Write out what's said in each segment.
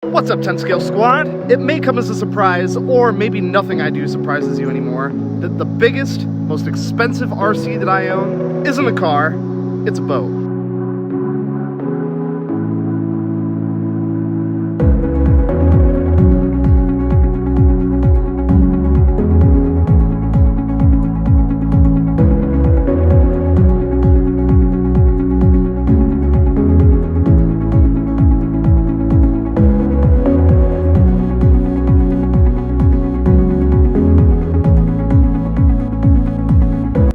What's up, 10 Scale Squad? It may come as a surprise, or maybe nothing I do surprises you anymore, that the biggest, most expensive RC that I own isn't a car, it's a boat.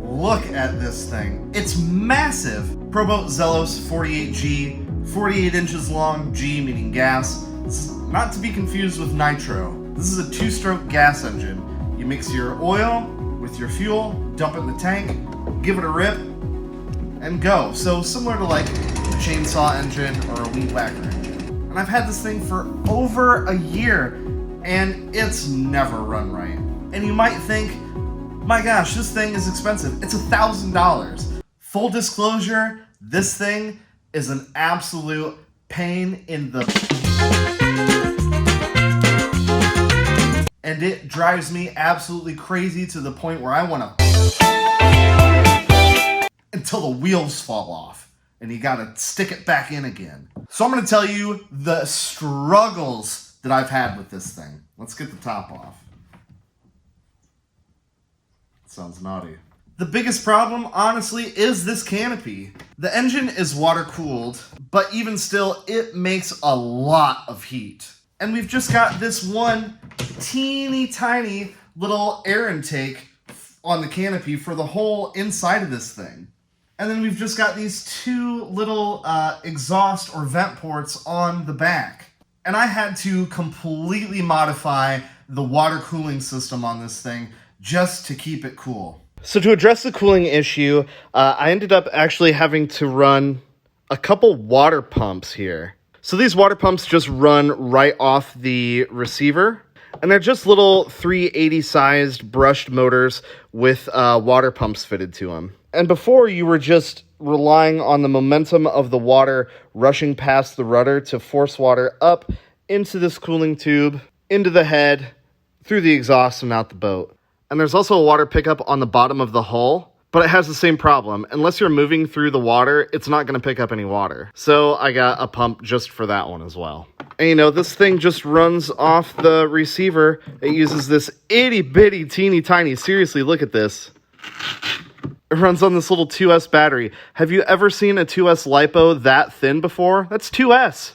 Look at this thing. It's massive. Proboat Zelos 48G, 48 inches long, G meaning gas. This is not to be confused with nitro. This is a two-stroke gas engine. You mix your oil with your fuel, dump it in the tank, give it a rip, and go. So similar to like a chainsaw engine or a weed whacker engine. And I've had this thing for over a year, and it's never run right. And you might think, my gosh, this thing is expensive. It's $1,000. Full disclosure, this thing is an absolute pain in the... And it drives me absolutely crazy to the point where I want to... until the wheels fall off. And you gotta stick it back in again. So I'm gonna tell you the struggles that I've had with this thing. Let's get the top off. Sounds naughty. The biggest problem, honestly, is this canopy. The engine is water cooled, but even still, it makes a lot of heat. And we've just got this one teeny tiny little air intake on the canopy for the whole inside of this thing. And then we've just got these two little exhaust or vent ports on the back. And I had to completely modify the water cooling system on this thing just to keep it cool. So to address the cooling issue, I ended up actually having to run a couple water pumps here. So these water pumps just run right off the receiver, and they're just little 380 sized brushed motors with water pumps fitted to them. And before, you were just relying on the momentum of the water rushing past the rudder to force water up into this cooling tube, into the head, through the exhaust, and out the boat. And there's also a water pickup on the bottom of the hull, but it has the same problem. Unless you're moving through the water, it's not going to pick up any water. So I got a pump just for that one as well. And you know, this thing just runs off the receiver. It uses this itty bitty teeny tiny, seriously, look at this. It runs on this little 2S battery. Have you ever seen a 2S LiPo that thin before? That's 2S.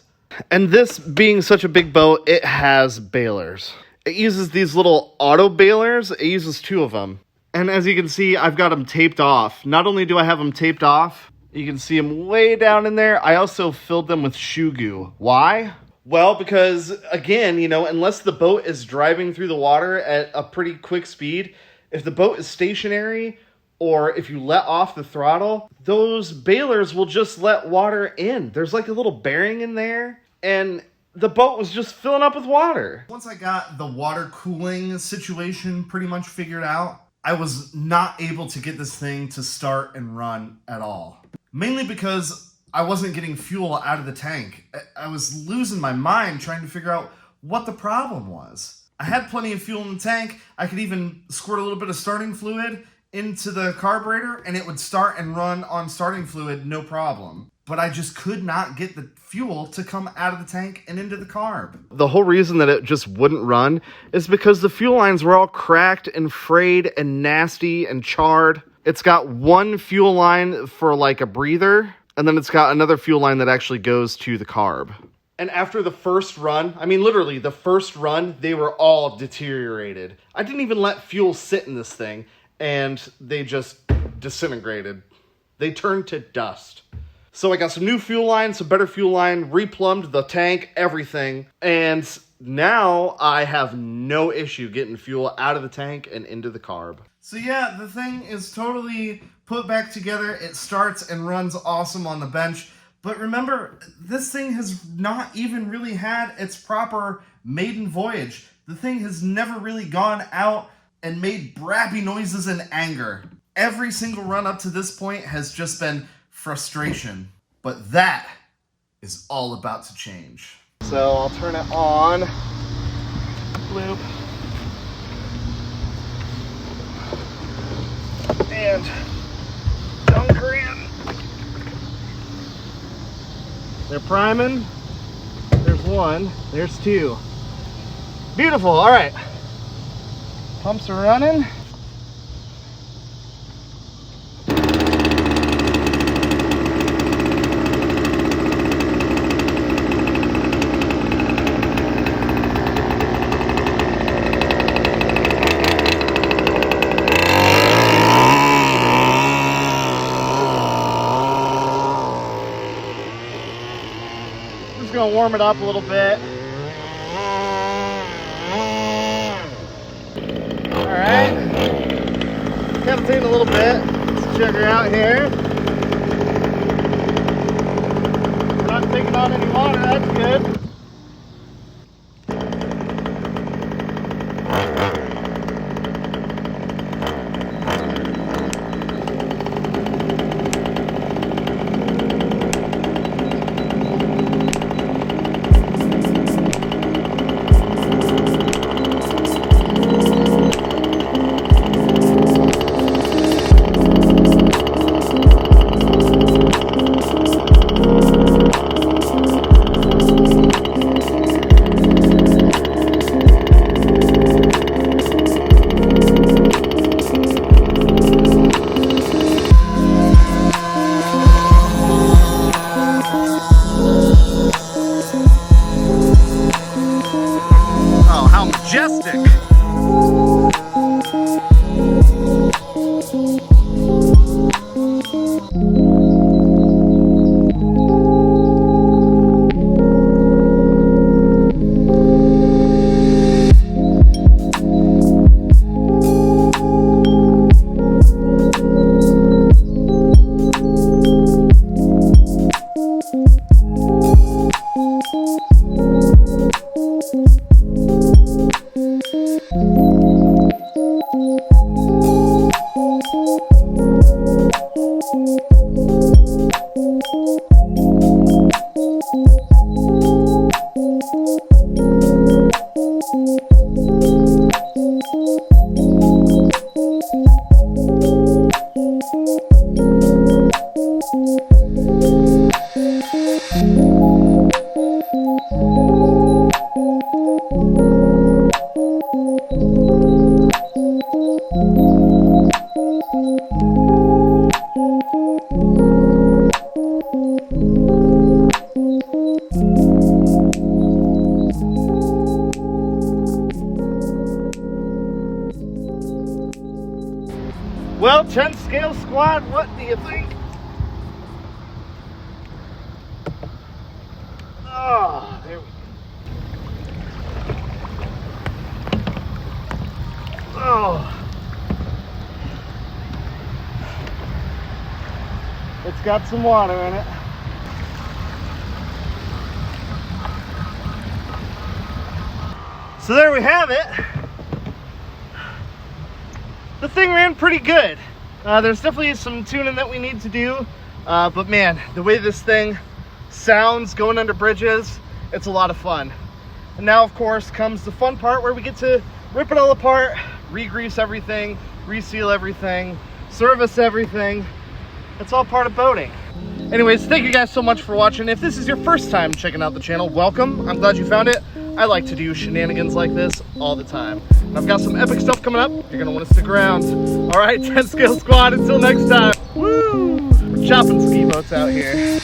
And this being such a big boat, it has bailers. It uses these little auto bailers. It uses two of them. And as you can see, I've got them taped off. Not only do I have them taped off, you can see them way down in there. I also filled them with shoe goo. Why? Well, because again, you know, unless the boat is driving through the water at a pretty quick speed, if the boat is stationary or if you let off the throttle, those bailers will just let water in. There's like a little bearing in there, and the boat was just filling up with water. Once I got the water cooling situation pretty much figured out, I was not able to get this thing to start and run at all. Mainly because I wasn't getting fuel out of the tank. I was losing my mind trying to figure out what the problem was. I had plenty of fuel in the tank. I could even squirt a little bit of starting fluid into the carburetor and it would start and run on starting fluid, no problem. But I just could not get the fuel to come out of the tank and into the carb. The whole reason that it just wouldn't run is because the fuel lines were all cracked and frayed and nasty and charred. It's got one fuel line for like a breather, and then it's got another fuel line that actually goes to the carb. And after the first run, I mean literally the first run, they were all deteriorated. I didn't even let fuel sit in this thing, and they just disintegrated. They turned to dust. So I got some new fuel line, some better fuel line, replumbed the tank, everything. And now I have no issue getting fuel out of the tank and into the carb. So yeah, the thing is totally put back together. It starts and runs awesome on the bench. But remember, this thing has not even really had its proper maiden voyage. The thing has never really gone out and made brappy noises in anger. Every single run up to this point has just been frustration. But that is all about to change. So I'll turn it on. Loop. And dunker in. They're priming. There's one. There's two. Beautiful. All right. Pumps are running. Just gonna warm it up a little bit. Alright. Cavitate a little bit. Let's check her out here. We're not taking on any water, that's good. Majestic. Well, 10 scale squad, what do you think? Oh, there we go. Oh. It's got some water in it. So there we have it. The thing ran pretty good. There's definitely some tuning that we need to do, but man, the way this thing sounds going under bridges, it's a lot of fun. And now of course comes the fun part where we get to rip it all apart, re-grease everything, reseal everything, service everything. It's all part of boating. Anyways, thank you guys so much for watching. If this is your first time checking out the channel, welcome. I'm glad you found it. I like to do shenanigans like this all the time. And I've got some epic stuff coming up. You're gonna want to stick around. All right, 10 scale squad, until next time. Woo! We're chopping ski boats out here.